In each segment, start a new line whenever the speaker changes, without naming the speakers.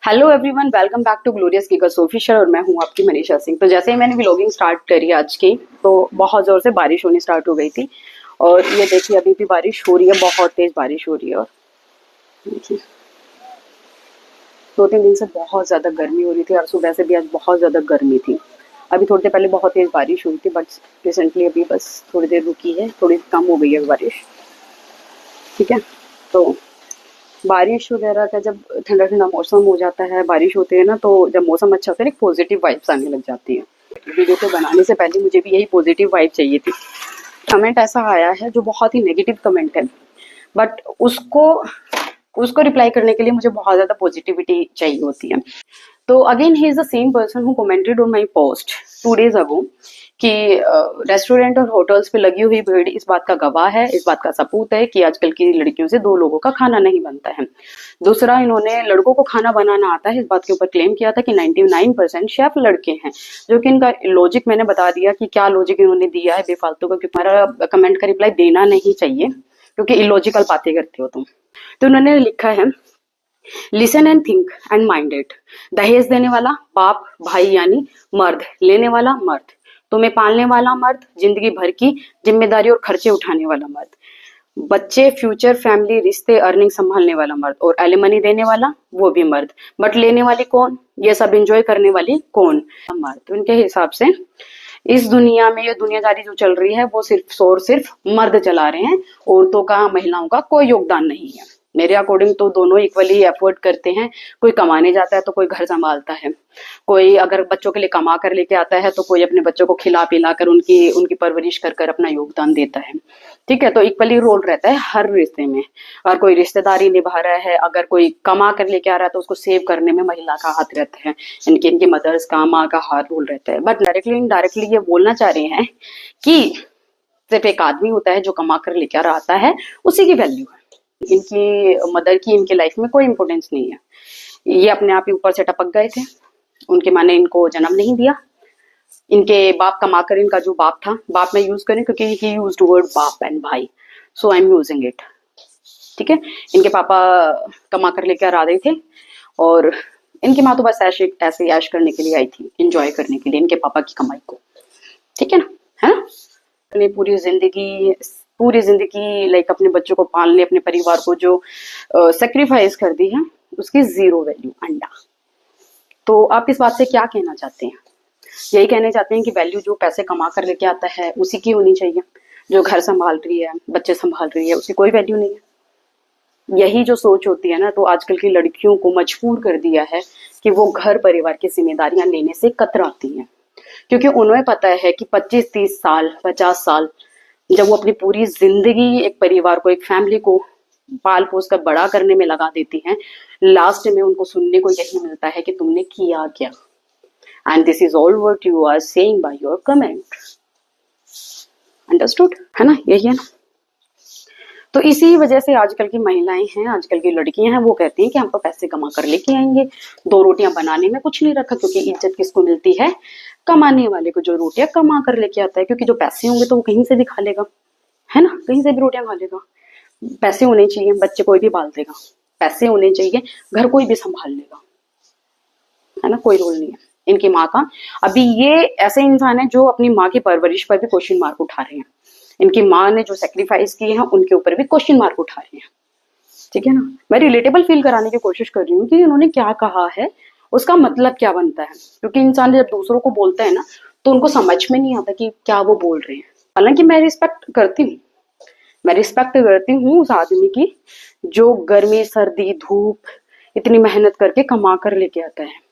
Hello everyone, welcome back to Glorious Giggles Official और मैं हूं आपकी मनीषा सिंह। तो जैसे ही मैंने व्लॉगिंग स्टार्ट करी आज की, तो बहुत जोर से बारिश होनी स्टार्ट हो गई थी। और ये देखिए अभी भी बारिश हो रही है, बहुत तेज बारिश हो रही है। और देखिए 2-3 दिन से बहुत ज्यादा गर्मी हो रही थी और सुबह से भी आज बहुत ज्यादा गर्मी थी। अभी थोड़ी देर पहले बहुत तेज बारिश हुई थी, बट रिसेंटली अभी बस थोड़ी देर रुकी है, थोड़ी कम हो गई है बारिश। ठीक है, तो बारिश वगैरह का जब ठंडा ठंडा मौसम हो जाता है, बारिश होती है ना, तो जब मौसम अच्छा होता है, एक पॉजिटिव वाइब्स आने लग जाती है। वीडियो को बनाने से पहले मुझे भी यही पॉजिटिव वाइब चाहिए थी। कमेंट ऐसा आया है जो बहुत ही नेगेटिव कमेंट है, बट उसको उसको रिप्लाई करने के लिए मुझे बहुत ज्यादा पॉजिटिविटी चाहिए होती है। तो again he is the same person who commented on my post 2 days अगो कि रेस्टोरेंट और होटल्स पे लगी हुई भीड़ इस बात का गवाह है, इस बात का सबूत है कि आजकल की लड़कियों से 2 लोगों का खाना नहीं बनता है। दूसरा, इन्होंने लड़कों को खाना बनाना आता है, इस बात के ऊपर क्लेम किया था कि 99% शेफ लड़के हैं, जो कि इनका लॉजिक मैंने बता दिया कि क्या लॉजिक इन्होंने दिया है बेफालतू का, क्योंकि हमारा कमेंट का रिप्लाई देना नहीं चाहिए क्योंकि इलॉजिकल बातें करते हो तुम। तो उन्होंने लिखा है, listen and think and mind it. दहेज देने वाला बाप भाई यानी मर्द, लेने वाला मर्द, तुम्हें पालने वाला मर्द, जिंदगी भर की जिम्मेदारी और खर्चे उठाने वाला मर्द, बच्चे, फ्यूचर, फैमिली, रिश्ते, अर्निंग संभालने वाला मर्द, और एलिमनी देने वाला वो भी मर्द। बट लेने वाली कौन? ये सब एंजॉय करने वाली कौन? मर्द। तो इनके हिसाब से इस दुनिया में ये दुनियादारी जो चल रही है वो सिर्फ और सिर्फ मर्द चला रहे हैं, औरतों का, महिलाओं का कोई योगदान नहीं है। मेरे अकॉर्डिंग तो दोनों इक्वली एफर्ट करते हैं। कोई कमाने जाता है तो कोई घर संभालता है, कोई अगर बच्चों के लिए कमा कर लेके आता है तो कोई अपने बच्चों को खिला पिला कर उनकी उनकी परवरिश कर कर अपना योगदान देता है। ठीक है, तो इक्वली रोल रहता है हर रिश्ते में। और कोई रिश्तेदारी निभा रहा है, अगर कोई कमा कर लेके आ रहा है तो उसको सेव करने में महिला का हाथ रहता है, इनकी मदर्स का, माँ का हाथ रोल रहता है। बट डायरेक्टली इनडायरेक्टली ये बोलना चाह रहे हैं कि सिर्फ एक आदमी होता है जो कमा कर लेकर आता है, उसी की वैल्यू है। इनकी मदर की इनकी लाइफ में कोई इंपॉर्टेंस नहीं है। ये अपने आप ही ऊपर से टपक गए थे, उनके माँ ने इनको जन्म नहीं दिया। इनके बाप कमाकर, इनका जो बाप था, बाप में यूज करें क्योंकि ही यूज्ड वर्ड बाप एंड भाई, सो आई एम यूजिंग इट। ठीक है, इनके पापा कमा कर लेकर आ रहे थे और इनकी माँ तो बस ऐसे ऐश करने के लिए आई थी, एंजॉय करने के लिए इनके पापा की कमाई को। ठीक है ना, है ना। अपनी पूरी जिंदगी लाइक अपने बच्चों को पालने, अपने परिवार को जो सेक्रीफाइस कर दी है, उसकी जीरो वैल्यू, अंडा। तो आप इस बात से क्या कहना चाहते हैं? यही कहने चाहते हैं कि वैल्यू जो पैसे कमा कर लेके आता है उसी की होनी चाहिए, जो घर संभाल रही है, बच्चे संभाल रही है, उसकी कोई वैल्यू नहीं है। यही जो सोच होती है ना, तो आजकल की लड़कियों को मजबूर कर दिया है कि वो घर परिवार की जिम्मेदारियां लेने से कतराती हैं, क्योंकि उन्हें पता है कि 25-30 साल, 50 साल जब वो अपनी पूरी जिंदगी एक परिवार को, एक फैमिली को पाल पोस कर बड़ा करने में लगा देती हैं, लास्ट में उनको सुनने को यही मिलता है कि तुमने किया क्या। And this is all what you are saying by your comment. Understood, है ना, यही है ना। तो इसी वजह से आजकल की महिलाएं हैं, आजकल की लड़कियां हैं, वो कहती हैं कि हम तो पैसे कमा कर लेके आएंगे, 2 रोटियां बनाने में कुछ नहीं रखा, क्योंकि इज्जत किसको मिलती है? कमाने वाले को, जो रोटियां कमा कर लेके आता है। क्योंकि जो पैसे होंगे तो वो कहीं से भी खा लेगा, है ना, कहीं से भी रोटियां खा लेगा। पैसे होने चाहिए, बच्चे कोई भी पाल देगा। पैसे होने चाहिए, घर कोई भी संभाल लेगा, है ना, कोई रोल नहीं है इनकी माँ का। अभी ये ऐसे इंसान है जो अपनी माँ की परवरिश पर भी क्वेश्चन मार्क उठा रहे हैं, इनकी माँ ने जो सेक्रीफाइस किए हैं उनके ऊपर भी क्वेश्चन मार्क उठा रहे हैं। ठीक है ना, मैं रिलेटेबल फील कराने की कोशिश कर रही हूँ कि इन्होंने क्या कहा है, उसका मतलब क्या बनता है। क्योंकि इंसान जब दूसरों को बोलता है ना, तो उनको समझ में नहीं आता कि क्या वो बोल रहे हैं। हालांकि मैं रिस्पेक्ट करती हूँ, मैं रिस्पेक्ट करती हूँ उस आदमी की जो गर्मी, सर्दी, धूप इतनी मेहनत करके कमा कर लेके आता है।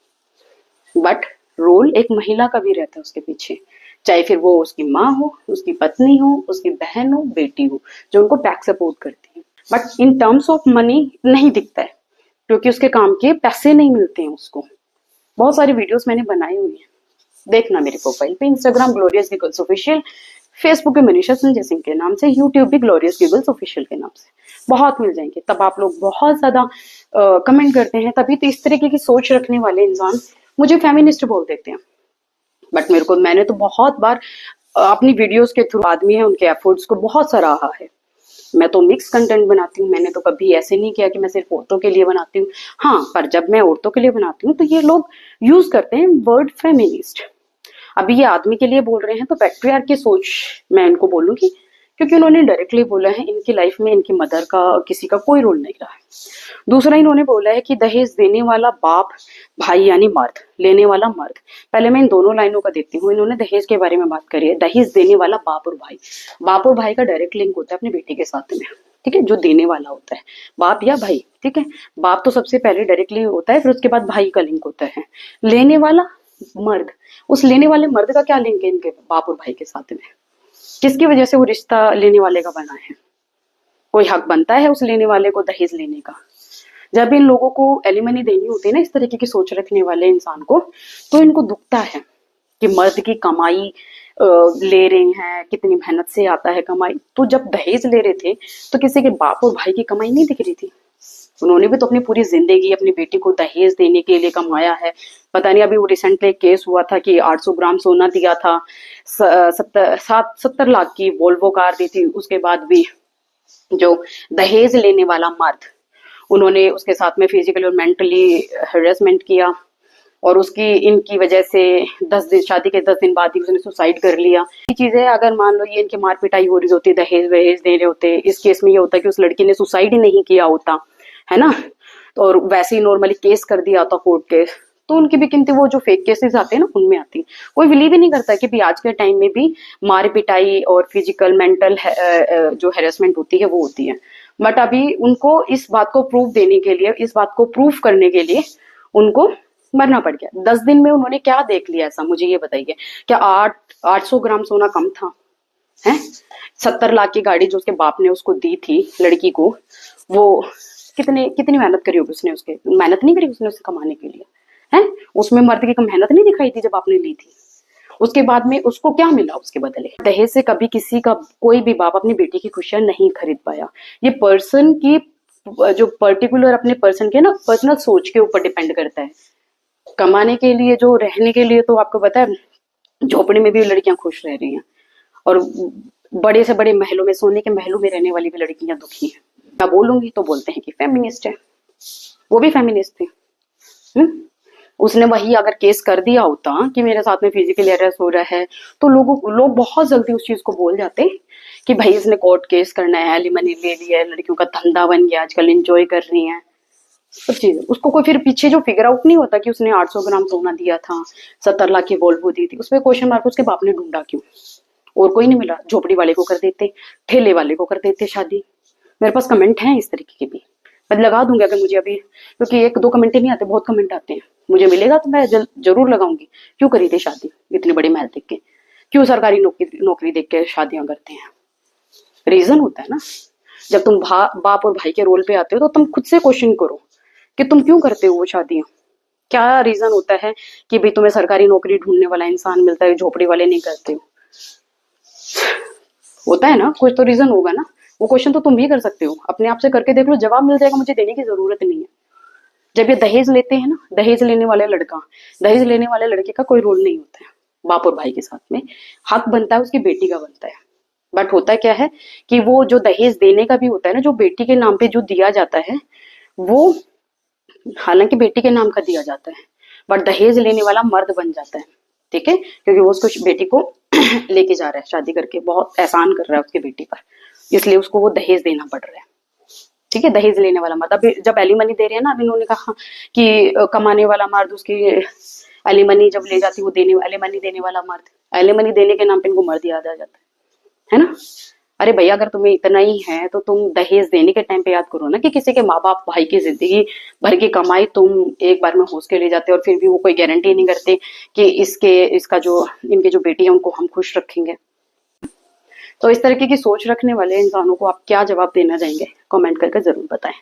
बट रोल एक महिला का भी रहता है उसके पीछे, चाहे फिर वो उसकी माँ हो, उसकी पत्नी हो, उसकी बहन हो, बेटी हो, जो उनको बैक सपोर्ट करती है। But in terms of money नहीं दिखता है, क्योंकि उसके काम के पैसे नहीं मिलते हैं उसको। बहुत सारी वीडियोस मैंने बनाई हुई है, देखना मेरे प्रोफाइल पे, Instagram glorious Giggles official, Facebook पे मनीषा संजय सिंह के नाम से, यूट्यूब भी ग्लोरियस गिगल्स ऑफिशियल के नाम से, बहुत मिल जाएंगे। तब आप लोग बहुत ज्यादा कमेंट करते हैं, तभी तो इस तरीके की सोच रखने वाले इंसान मुझे फेमिनिस्ट बोल देते हैं। बट मैंने तो बहुत बार अपनी वीडियोस के थ्रू, आदमी है, उनके एफर्ट्स को बहुत सराहा है। मैं तो मिक्स कंटेंट बनाती हूँ, मैंने तो कभी ऐसे नहीं किया कि मैं सिर्फ औरतों के लिए बनाती हूँ। हाँ, पर जब मैं औरतों के लिए बनाती हूँ तो ये लोग यूज करते हैं वर्ड फेमिनिस्ट। अभी ये आदमी के लिए बोल रहे हैं तो पैट्रियार्क की सोच मैं इनको बोलूंगी, क्योंकि उन्होंने डायरेक्टली बोला है इनकी लाइफ में इनकी मदर का किसी का कोई रोल नहीं रहा है। दूसरा इन्होंने बोला है कि दहेज देने वाला बाप, भाई यानी मर्द, लेने वाला मर्द। पहले मैं इन दोनों लाइनों का देती हूँ। इन्होंने दहेज के बारे में बात करी है, दहेज देने वाला बाप और भाई। बाप और भाई का डायरेक्ट लिंक होता है अपनी बेटी के साथ में, ठीक है, जो देने वाला होता है बाप या भाई, ठीक है। बाप तो सबसे पहले डायरेक्टली होता है, फिर उसके बाद भाई का लिंक होता है। लेने वाला मर्द, उस लेने वाले मर्द का क्या लिंक है इनके बाप और भाई के साथ में? किसकी वजह से वो रिश्ता लेने वाले का बना है? कोई हक बनता है उस लेने वाले को दहेज लेने का? जब इन लोगों को एलिमनी देनी होती है ना, इस तरीके की सोच रखने वाले इंसान को, तो इनको दुखता है कि मर्द की कमाई ले रहे हैं, कितनी मेहनत से आता है कमाई। तो जब दहेज ले रहे थे तो किसी के बाप और भाई की कमाई नहीं दिख रही थी? उन्होंने भी तो अपनी पूरी जिंदगी अपनी बेटी को दहेज देने के लिए कमाया है। पता नहीं, अभी वो रिसेंटली एक केस हुआ था कि 800 ग्राम सोना दिया था, 70 लाख की वोल्वो कार दी थी, उसके बाद भी जो दहेज लेने वाला मर्द, उन्होंने उसके साथ में फिजिकली और मेंटली हेरेसमेंट किया, और उसकी इनकी वजह से 10 दिन, शादी के 10 दिन बाद ही उसने सुसाइड कर लिया। ये चीजें अगर मान लो ये इनकी मार पिटाई हो रही होती, दहेज वहेज दे रहे होते, इस केस में ये होता कि उस लड़की ने सुसाइड ही नहीं किया होता, है ना, तो और वैसे ही नॉर्मली केस कर दिया होता कोर्ट केस, तो उनकी भी गिनती वो जो फेक केसेस आते हैं ना उनमें आती। कोई बिलीव ही नहीं करता कि भी आज के टाइम में भी मार पिटाई और फिजिकल मेंटल जो हेरेसमेंट होती है वो होती है। बट अभी उनको इस बात को प्रूफ देने के लिए, इस बात को प्रूफ करने के लिए उनको मरना पड़ गया। 10 दिन में उन्होंने क्या देख लिया ऐसा, मुझे ये बताइए। क्या 800 ग्राम सोना कम था? है 70 लाख की गाड़ी जो उसके बाप ने उसको दी थी लड़की को, वो कितनी मेहनत करी होगी उसने, उसके मेहनत नहीं करी उसने उसे कमाने के लिए, है? उसमें मर्द की मेहनत नहीं दिखाई थी जब आपने ली थी? उसके बाद में उसको क्या मिला उसके बदले? दहेज से कभी किसी का कोई भी बाप अपनी बेटी की खुशियां नहीं खरीद पाया। ये पर्सन की जो पर्टिकुलर अपने पर्सन के ना पर्सनल सोच के ऊपर डिपेंड करता है। कमाने के लिए, जो रहने के लिए, तो आपको पता है झोपड़ी में भी लड़कियां खुश रह रही हैं, और बड़े से बड़े महलों में, सोने के महलों में रहने वाली भी लड़कियां दुखी हैं। मैं बोलूंगी तो बोलते हैं कि फेमिनिस्ट है, वो भी फेमिनिस्ट थी। उसने वही अगर केस कर दिया होता कि मेरे साथ में फिजिकल अरेस्ट हो रहा है, तो लोग बहुत जल्दी उस चीज को बोल जाते कि भाई इसने कोर्ट केस करना है, एलिमनी ले लिया है, लड़कियों का धंधा बन गया, आजकल एंजॉय कर रही हैं सब चीजें। उसको कोई फिर पीछे जो फिगर आउट नहीं होता कि उसने 800 ग्राम सोना दिया था, 70 लाख की वोल्वो दी थी, उस पर क्वेश्चन मार्क उसके बाप ने ढूंढा क्यों? और कोई नहीं मिला? झोपड़ी वाले को कर देते, ठेले वाले को कर देते शादी। मेरे पास कमेंट हैं इस तरीके के भी, मैं लगा दूंगी अगर मुझे अभी, क्योंकि 1-2 कमेंट नहीं आते, बहुत कमेंट आते हैं। मुझे मिलेगा तो मैं जरूर लगाऊंगी। क्यों करी थी शादी इतनी बड़ी महल देख के? क्यों सरकारी नौकरी देख के शादियां करते हैं? रीजन होता है ना। जब तुम बाप और भाई के रोल पे आते हो तो तुम खुद से क्वेश्चन करो कि तुम क्यों करते हो वो शादियां। क्या रीजन होता है कि भाई तुम्हें सरकारी नौकरी ढूंढने वाला इंसान मिलता है, झोपड़ी वाले नहीं करते हो? होता है ना, कुछ तो रीजन होगा ना। वो क्वेश्चन तो तुम भी कर सकते हो, अपने आप से करके देख लो, जवाब मिल जाएगा, मुझे देने की जरूरत नहीं है। जब ये दहेज लेते हैं ना, दहेज लेने वाले लड़के का कोई रोल नहीं होता है बाप और भाई के साथ में। हक बनता है उसकी बेटी का बनता है। बट होता क्या है कि वो जो दहेज देने का भी होता है ना, जो बेटी के नाम पे जो दिया जाता है, वो हालांकि बेटी के नाम का दिया जाता है, बट दहेज लेने वाला मर्द बन जाता है, ठीक है, क्योंकि वो उसको बेटी को लेके जा रहा है शादी करके, बहुत एहसान कर रहा है उसकी बेटी पर, इसलिए उसको वो दहेज देना पड़ रहा है, ठीक है। दहेज लेने वाला मर्द, अभी जब एलिमनी दे रहे हैं ना, अभी इन्होंने कहा कि कमाने वाला मर्द उसकी एलिमनी जब ले जाती, वो एलिमनी देने वाला मर्द, एलिमनी देने के नाम पे इनको मर्द याद आ जाता है ना। अरे भैया, अगर तुम्हें इतना ही है तो तुम दहेज देने के टाइम पे याद करो ना कि किसी के माँ बाप भाई की जिंदगी भर की कमाई तुम एक बार में होश के ले जाते, और फिर भी वो कोई गारंटी नहीं करते कि इनके जो बेटी है उनको हम खुश रखेंगे। तो इस तरीके की सोच रखने वाले इंसानों को आप क्या जवाब देना चाहेंगे? कमेंट करके जरूर बताएं।